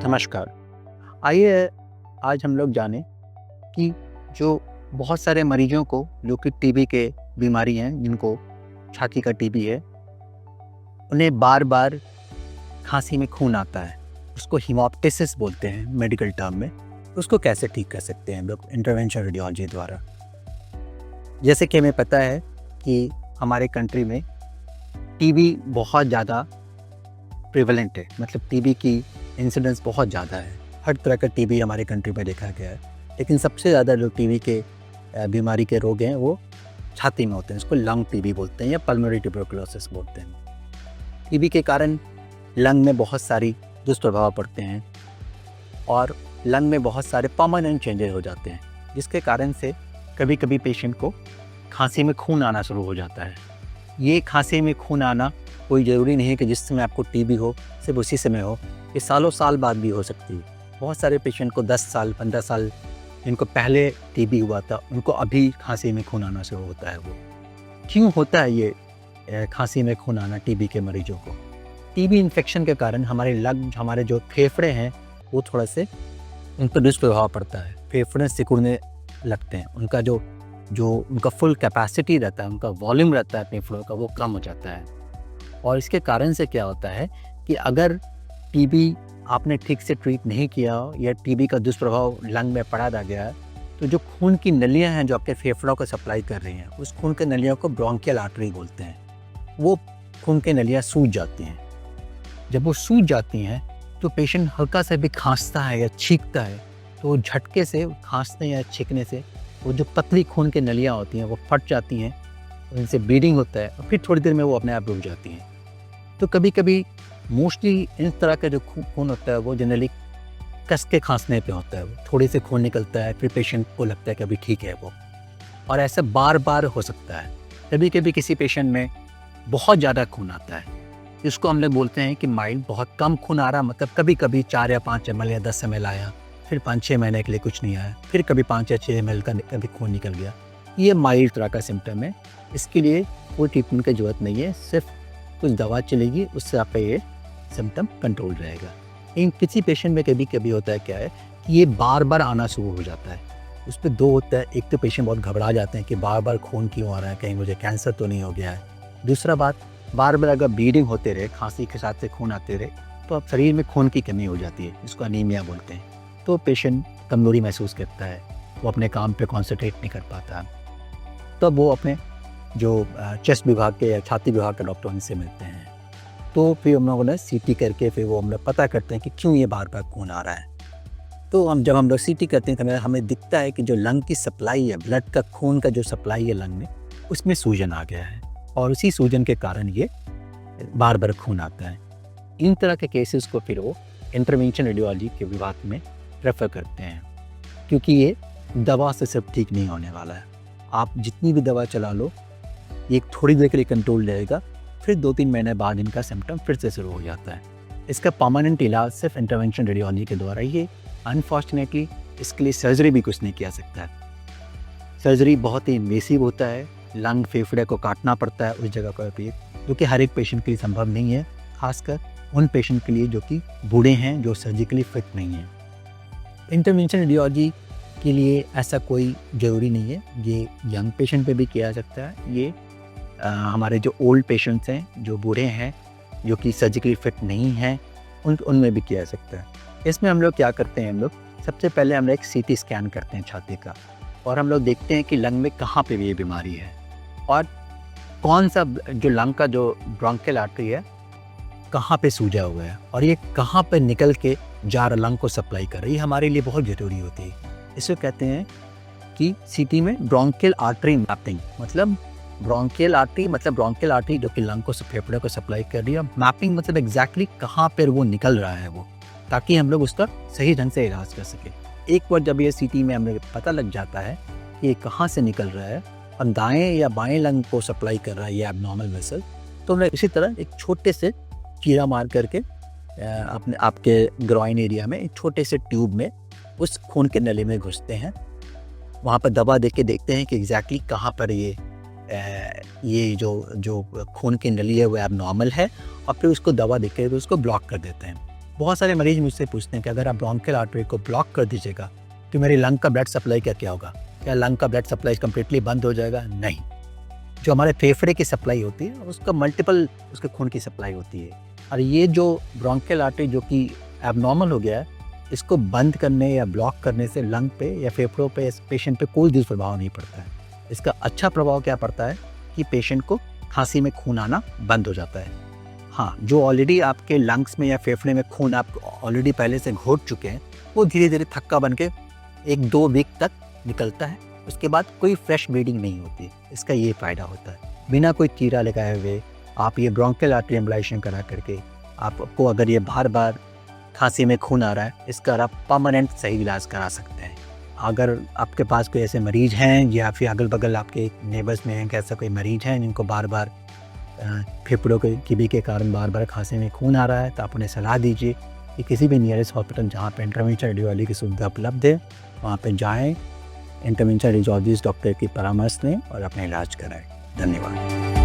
नमस्कार। आइए आज हम लोग जानें कि जो बहुत सारे मरीजों को जो कि टीबी के बीमारी हैं, जिनको छाती का टीबी है, उन्हें बार-बार खाँसी में खून आता है। उसको हेमोप्टिसिस बोलते हैं मेडिकल टर्म में। उसको कैसे ठीक कर सकते हैं हम लोग इंटरवेंशन रेडियोलॉजी द्वारा। जैसे कि हमें पता है कि हमारे कंट्री में टीबी बहुत ज़्यादा प्रिवेलेंट है, मतलब टीबी की इंसिडेंस बहुत ज़्यादा है। हर तरह का टीबी हमारे कंट्री में देखा गया है, लेकिन सबसे ज़्यादा जो टीबी के बीमारी के रोग हैं वो छाती में होते हैं। इसको लंग टीबी बोलते हैं या पल्मोनरी ट्यूबरकुलोसिस बोलते हैं। टीबी के कारण लंग में बहुत सारी दुष्प्रभाव पड़ते हैं और लंग में बहुत सारे परमानेंट चेंजेस हो जाते हैं, जिसके कारण से कभी कभी पेशेंट को खांसी में खून आना शुरू हो जाता है। ये खांसी में खून आना कोई ज़रूरी नहीं है कि जिस समय आपको टीबी हो सिर्फ उसी समय हो, ये सालों साल बाद भी हो सकती है। बहुत सारे पेशेंट को 10 साल 15 साल जिनको पहले टीबी हुआ था, उनको अभी खांसी में खून आना शुरू होता है। वो क्यों होता है ये खांसी में खून आना टीबी के मरीजों को? टीबी इन्फेक्शन के कारण हमारे जो फेफड़े हैं वो थोड़ा से उन पर दुष्प्रभाव पड़ता है। फेफड़े सिकुड़ने लगते हैं, उनका जो उनका फुल कैपेसिटी रहता है, उनका वॉल्यूम रहता है फेफड़ों का, वो कम हो जाता है। और इसके कारण से क्या होता है कि अगर टीबी आपने ठीक से ट्रीट नहीं किया हो या टीबी का दुष्प्रभाव लंग में पड़ा रह गया है, तो जो खून की नलियां हैं जो आपके फेफड़ों को सप्लाई कर रही हैं, उस खून के नलियों को ब्रोंकियल आर्टरी बोलते हैं। वो खून की नलियां सूज जाती हैं। जब वो सूज जाती हैं तो पेशेंट हल्का सा भी खांसता है या छींकता है, तो झटके से खांसने या छींकने से वो जो पतली खून की नलियाँ होती हैं वो फट जाती हैं, उनसे ब्लीडिंग होता है और फिर थोड़ी देर में वो अपने आप रुक जाती हैं। तो कभी कभी मोस्टली इस तरह का जो खून होता है वो जनरली कस के खांसने पे होता है। वो थोड़े से खून निकलता है, फिर पेशेंट को लगता है कि अभी ठीक है वो, और ऐसा बार बार हो सकता है। कभी कभी किसी पेशेंट में बहुत ज़्यादा खून आता है, जिसको हम लोग बोलते हैं कि माइल्ड, बहुत कम खून आ रहा, मतलब कभी कभी 4 या 5 ml या 10 ml आया, फिर 5-6 महीने के लिए कुछ नहीं आया, फिर कभी 5 या 6 ml का कभी खून निकल गया। ये माइल्ड तरह का सिम्टम है। इसके लिए कोई ट्रीटमेंट की ज़रूरत नहीं है, सिर्फ कुछ दवा चलेगी, उससे आपका ये सिम्टम कंट्रोल रहेगा। लेकिन किसी पेशेंट में कभी कभी होता है क्या है कि ये बार बार आना शुरू हो जाता है। उस पर 2 होता है। एक तो पेशेंट बहुत घबरा जाते हैं कि बार बार खून क्यों आ रहा है, कहीं मुझे कैंसर तो नहीं हो गया है। दूसरा बात, बार बार अगर ब्लीडिंग होते रहे, खांसी के साथ से खून आते रहे, तो अब शरीर में खून की कमी हो जाती है, इसको अनीमिया बोलते हैं। तो पेशेंट कमज़ोरी महसूस करता है, वो अपने काम पे कॉन्सेंट्रेट नहीं कर पाता। तब वो अपने जो चेस्ट विभाग के या छाती विभाग के डॉक्टर उनसे मिलते हैं। तो फिर हम लोगों ने सीटी करके फिर वो हम लोग पता करते हैं कि क्यों ये बार बार खून आ रहा है। तो जब हम लोग सीटी करते हैं तो हमें दिखता है कि जो लंग की सप्लाई है, ब्लड का खून का जो सप्लाई है लंग में, उसमें सूजन आ गया है और उसी सूजन के कारण ये बार बार खून आता है। इन तरह के केसेस को फिर वो इंटरवेंशन रेडियोलॉजी के विभाग में रेफ़र करते हैं, क्योंकि ये दवा से सब ठीक नहीं होने वाला है। आप जितनी भी दवा चला लो, ये थोड़ी देर के लिए कंट्रोल रहेगा, फिर 2-3 महीने बाद इनका सिम्टम फिर से शुरू हो जाता है। इसका परमानेंट इलाज सिर्फ इंटरवेंशन रेडियोलॉजी के द्वारा ही है। अनफॉर्चुनेटली इसके लिए सर्जरी भी कुछ नहीं किया सकता है। सर्जरी बहुत ही इन्वेसिव होता है, लंग फेफड़े को काटना पड़ता है उस जगह पर, जो कि हर एक पेशेंट के लिए संभव नहीं है, खासकर उन पेशेंट के लिए जो कि बूढ़े हैं, जो सर्जिकली फिट नहीं हैं। इंटरवेंशन रेडियोलॉजी के लिए ऐसा कोई ज़रूरी नहीं है, ये यंग पेशेंट पे भी किया जा सकता है। ये हमारे जो ओल्ड पेशेंट्स हैं, जो बूढ़े हैं, जो कि सर्जिकली फिट नहीं हैं, उनमें भी किया जा सकता है। इसमें हम लोग क्या करते हैं, हम लोग सबसे पहले हम एक सीटी स्कैन करते हैं छाती का, और हम लोग देखते हैं कि लंग में कहाँ पे ये बीमारी है और कौन सा जो लंग का जो ब्रोंकियल आर्टरी है कहाँ पे सूजा हुआ है और ये कहाँ पे निकल के जा रहा लंग को सप्लाई कर रही है। हमारे लिए बहुत ज़रूरी होती है। इसे कहते हैं कि सीटी में ब्रोंकियल आर्टरी मैपिंग, मतलब ब्रोंकियल आर्टरी जो कि लंग को फेफड़े को सप्लाई कर रही है। मैपिंग मतलब एग्जैक्टली कहाँ पर वो निकल रहा है वो, ताकि हम लोग उसका सही ढंग से इलाज कर सकें। एक बार जब ये सीटी में हमें पता लग जाता है कि ये कहाँ से निकल रहा है और दाएं या बाएं लंग को सप्लाई कर रहा है ये एब्नॉर्मल वेसल, तो हम इसी तरह एक छोटे से चीरा मार करके आपके ग्रॉइन एरिया में एक छोटे से ट्यूब में उस खून के नली में घुसते हैं। वहाँ पर दवा देके देखते हैं कि एग्जैक्टली कहाँ पर ये जो खून की नली है वो एबनॉर्मल है, और फिर उसको दवा देके उसको ब्लॉक कर देते हैं। बहुत सारे मरीज मुझसे पूछते हैं कि अगर आप ब्रोंकियल आर्टरी को ब्लॉक कर दीजिएगा तो मेरी लंग का ब्लड सप्लाई का क्या होगा? क्या लंग का ब्लड सप्लाई कम्प्लीटली बंद हो जाएगा? नहीं। जो हमारे फेफड़े की सप्लाई होती है उसका मल्टीपल उसके खून की सप्लाई होती है। और ये जो ब्रोंकियल आर्टरी जो कि एबनॉर्मल हो गया है, इसको बंद करने या ब्लॉक करने से लंग पे या फेफड़ों पे इस पेशेंट पे कोई दुष्प्रभाव नहीं पड़ता है। इसका अच्छा प्रभाव क्या पड़ता है कि पेशेंट को खांसी में खून आना बंद हो जाता है। हाँ, जो ऑलरेडी आपके लंग्स में या फेफड़े में खून आप ऑलरेडी पहले से घोट चुके हैं, वो धीरे धीरे थक्का बन के 1-2 वीक तक निकलता है। उसके बाद कोई फ्रेश ब्लीडिंग नहीं होती। इसका ये फ़ायदा होता है। बिना कोई चीरा लगाए हुए आप ये ब्रोंकियल आर्टरी एम्बोलाइजेशन करा करके आपको अगर ये बार-बार खांसी में खून आ रहा है, इसका आप परमानेंट सही इलाज करा सकते हैं। अगर आपके पास कोई ऐसे मरीज हैं या फिर अगल-बगल आपके नेबर्स में हैं कि ऐसा कोई मरीज हैं जिनको बार-बार फेफड़ों के टीबी के कारण बार-बार खांसी में खून आ रहा है, तो आप उन्हें सलाह दीजिए कि किसी भी नियरेस्ट हॉस्पिटल जहाँ पे इंटरवेंशनल रेडियोलॉजी की सुविधा उपलब्ध है, वहाँ पे जाएँ, इंटरवेंशनल रेडियोलॉजिस्ट डॉक्टर की परामर्श लें और अपना इलाज कराएँ। धन्यवाद।